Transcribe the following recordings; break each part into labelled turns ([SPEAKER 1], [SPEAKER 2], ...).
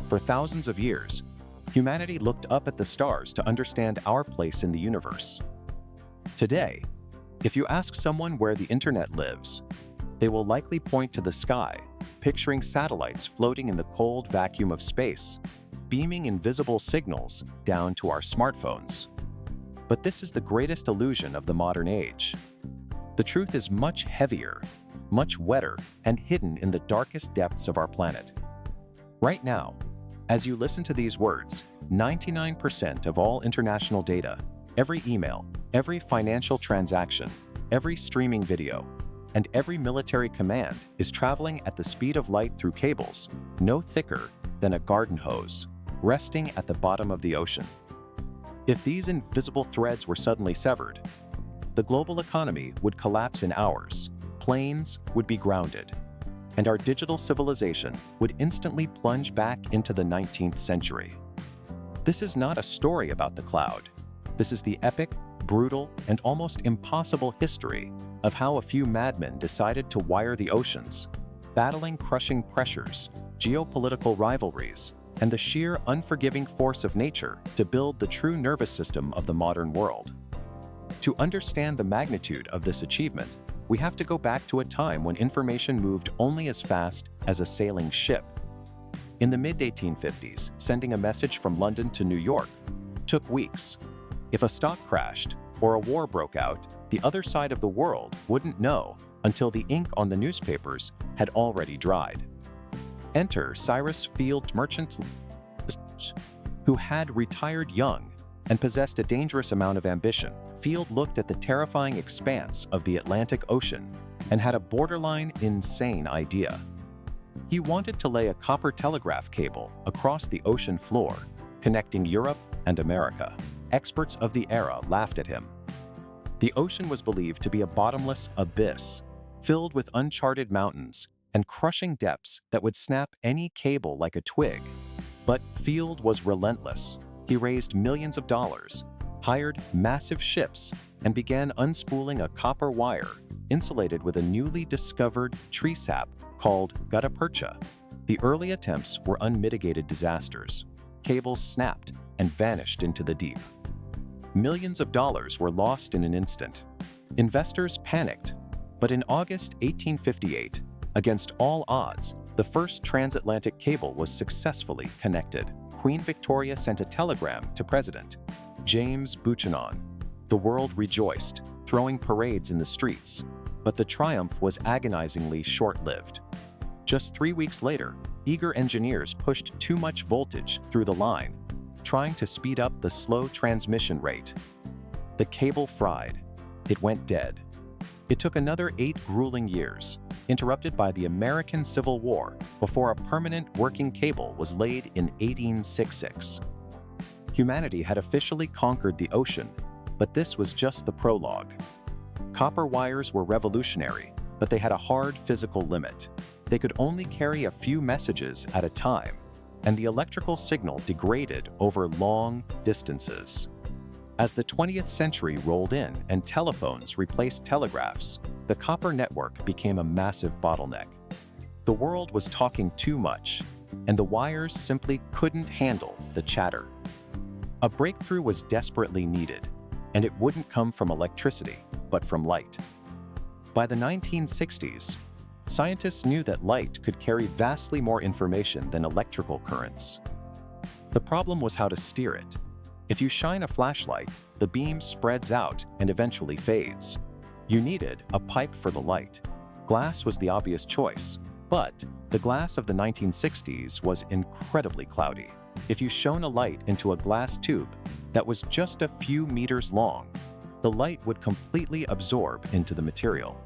[SPEAKER 1] For thousands of years, humanity looked up at the stars to understand our place in the universe. Today, if you ask someone where the internet lives, they will likely point to the sky, picturing satellites floating in the cold vacuum of space, beaming invisible signals down to our smartphones. But this is the greatest illusion of the modern age. The truth is much heavier, much wetter, and hidden in the darkest depths of our planet. Right now, as you listen to these words, 99% of all international data, every email, every financial transaction, every streaming video, and every military command is traveling at the speed of light through cables, no thicker than a garden hose, resting at the bottom of the ocean. If these invisible threads were suddenly severed, the global economy would collapse in hours, planes would be grounded, and our digital civilization would instantly plunge back into the 19th century. This is not a story about the cloud. This is the epic, brutal, and almost impossible history of how a few madmen decided to wire the oceans, battling crushing pressures, geopolitical rivalries, and the sheer unforgiving force of nature to build the true nervous system of the modern world. To understand the magnitude of this achievement, we have to go back to a time when information moved only as fast as a sailing ship. In the mid-1850s, sending a message from London to New York took weeks. If a stock crashed or a war broke out, the other side of the world wouldn't know until the ink on the newspapers had already dried. Enter Cyrus Field, merchant who had retired young and possessed a dangerous amount of ambition. Field looked at the terrifying expanse of the Atlantic Ocean and had a borderline insane idea. He wanted to lay a copper telegraph cable across the ocean floor, connecting Europe and America. Experts of the era laughed at him. The ocean was believed to be a bottomless abyss, filled with uncharted mountains and crushing depths that would snap any cable like a twig. But Field was relentless. He raised millions of dollars, hired massive ships, and began unspooling a copper wire insulated with a newly discovered tree sap called gutta percha. The early attempts were unmitigated disasters. Cables snapped and vanished into the deep. Millions of dollars were lost in an instant. Investors panicked, but in August 1858, against all odds, the first transatlantic cable was successfully connected. Queen Victoria sent a telegram to President James Buchanan. The world rejoiced, throwing parades in the streets, but the triumph was agonizingly short-lived. Just 3 weeks later, eager engineers pushed too much voltage through the line, trying to speed up the slow transmission rate. The cable fried. It went dead. It took another 8 grueling years, interrupted by the American Civil War, before a permanent working cable was laid in 1866. Humanity had officially conquered the ocean, but this was just the prologue. Copper wires were revolutionary, but they had a hard physical limit. They could only carry a few messages at a time, and the electrical signal degraded over long distances. As the 20th century rolled in and telephones replaced telegraphs, the copper network became a massive bottleneck. The world was talking too much, and the wires simply couldn't handle the chatter. A breakthrough was desperately needed, and it wouldn't come from electricity, but from light. By the 1960s, scientists knew that light could carry vastly more information than electrical currents. The problem was how to steer it. If you shine a flashlight, the beam spreads out and eventually fades. You needed a pipe for the light. Glass was the obvious choice, but the glass of the 1960s was incredibly cloudy. If you shone a light into a glass tube that was just a few meters long, the light would completely absorb into the material.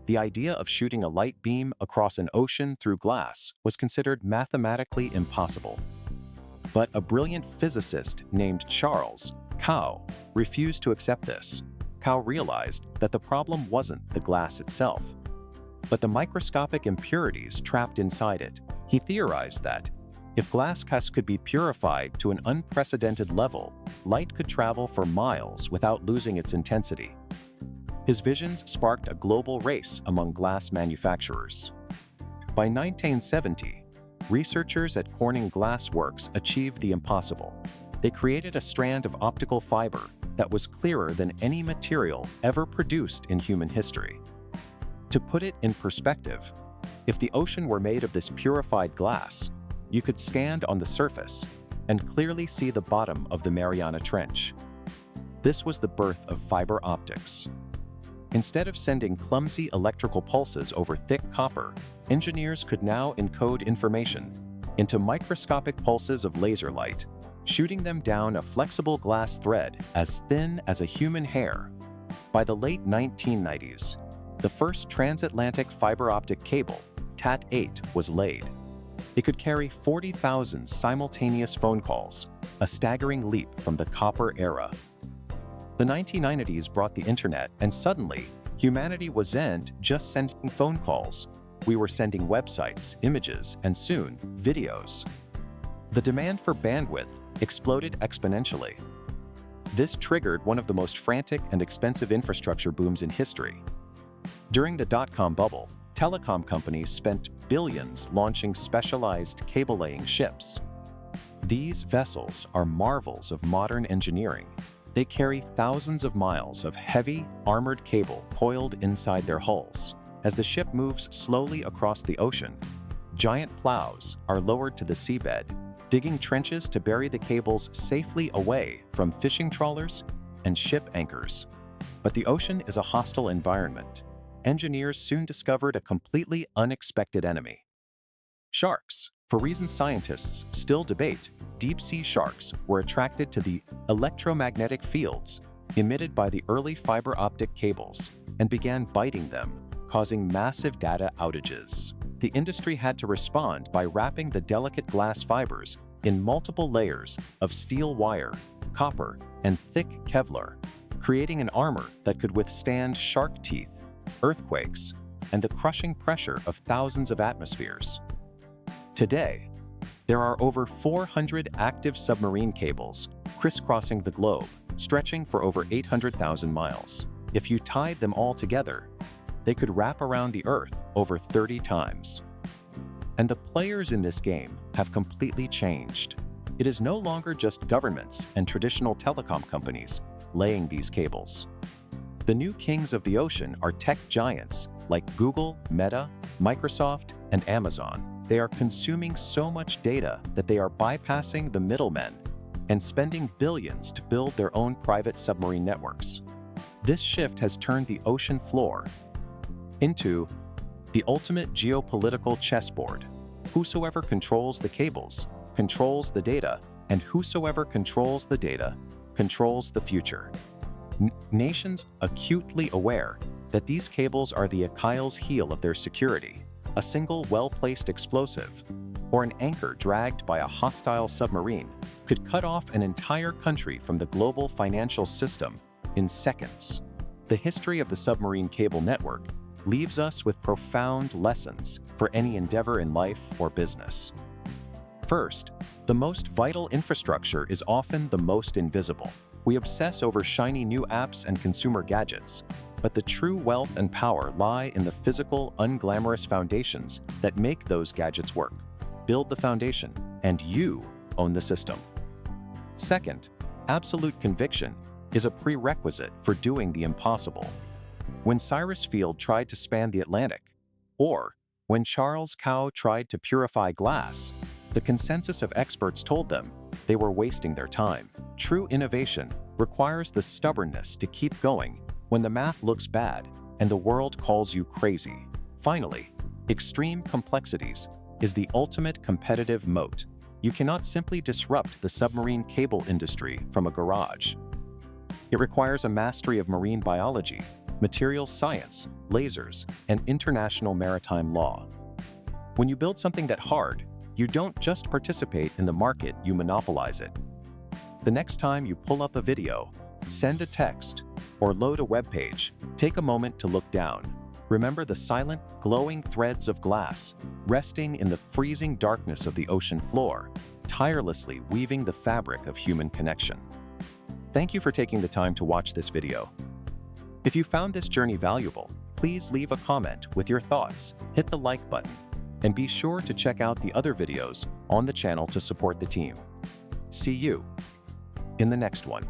[SPEAKER 1] The idea of shooting a light beam across an ocean through glass was considered mathematically impossible. But a brilliant physicist named Charles Kao refused to accept this. Kao realized that the problem wasn't the glass itself, but the microscopic impurities trapped inside it. He theorized that if glass could be purified to an unprecedented level, light could travel for miles without losing its intensity. His visions sparked a global race among glass manufacturers. By 1970, researchers at Corning Glass Works achieved the impossible. They created a strand of optical fiber that was clearer than any material ever produced in human history. To put it in perspective, if the ocean were made of this purified glass, you could stand on the surface and clearly see the bottom of the Mariana Trench. This was the birth of fiber optics. Instead of sending clumsy electrical pulses over thick copper, engineers could now encode information into microscopic pulses of laser light, shooting them down a flexible glass thread as thin as a human hair. By the late 1990s, the first transatlantic fiber optic cable, TAT-8, was laid. It could carry 40,000 simultaneous phone calls, a staggering leap from the copper era. The 1990s brought the internet, and suddenly, humanity wasn't just sending phone calls. We were sending websites, images, and soon, videos. The demand for bandwidth exploded exponentially. This triggered one of the most frantic and expensive infrastructure booms in history. During the dot-com bubble, telecom companies spent billions launching specialized cable-laying ships. These vessels are marvels of modern engineering. They carry thousands of miles of heavy, armored cable coiled inside their hulls. As the ship moves slowly across the ocean, giant plows are lowered to the seabed, digging trenches to bury the cables safely away from fishing trawlers and ship anchors. But the ocean is a hostile environment. Engineers soon discovered a completely unexpected enemy: sharks. For reasons scientists still debate, deep-sea sharks were attracted to the electromagnetic fields emitted by the early fiber optic cables and began biting them, causing massive data outages. The industry had to respond by wrapping the delicate glass fibers in multiple layers of steel wire, copper, and thick Kevlar, creating an armor that could withstand shark teeth, earthquakes, and the crushing pressure of thousands of atmospheres. Today, there are over 400 active submarine cables crisscrossing the globe, stretching for over 800,000 miles. If you tied them all together, they could wrap around the Earth over 30 times. And the players in this game have completely changed. It is no longer just governments and traditional telecom companies laying these cables. The new kings of the ocean are tech giants like Google, Meta, Microsoft, and Amazon. They are consuming so much data that they are bypassing the middlemen and spending billions to build their own private submarine networks. This shift has turned the ocean floor into the ultimate geopolitical chessboard. Whosoever controls the cables controls the data, and whosoever controls the data controls the future. Nations acutely aware that these cables are the Achilles heel of their security. A single well-placed explosive or an anchor dragged by a hostile submarine could cut off an entire country from the global financial system in seconds. The history of the submarine cable network leaves us with profound lessons for any endeavor in life or business. First, the most vital infrastructure is often the most invisible. We obsess over shiny new apps and consumer gadgets, but the true wealth and power lie in the physical, unglamorous foundations that make those gadgets work. Build the foundation, and you own the system. Second, absolute conviction is a prerequisite for doing the impossible. When Cyrus Field tried to span the Atlantic, or when Charles Kao tried to purify glass, the consensus of experts told them they were wasting their time. True innovation requires the stubbornness to keep going when the math looks bad and the world calls you crazy. Finally, extreme complexities is the ultimate competitive moat. You cannot simply disrupt the submarine cable industry from a garage. It requires a mastery of marine biology, materials science, lasers, and international maritime law. When you build something that hard, you don't just participate in the market, you monopolize it. The next time you pull up a video, send a text, or load a web page, take a moment to look down. Remember the silent, glowing threads of glass resting in the freezing darkness of the ocean floor, tirelessly weaving the fabric of human connection. Thank you for taking the time to watch this video. If you found this journey valuable, please leave a comment with your thoughts, hit the like button, And be sure to check out the other videos on the channel to support the team. See you in the next one.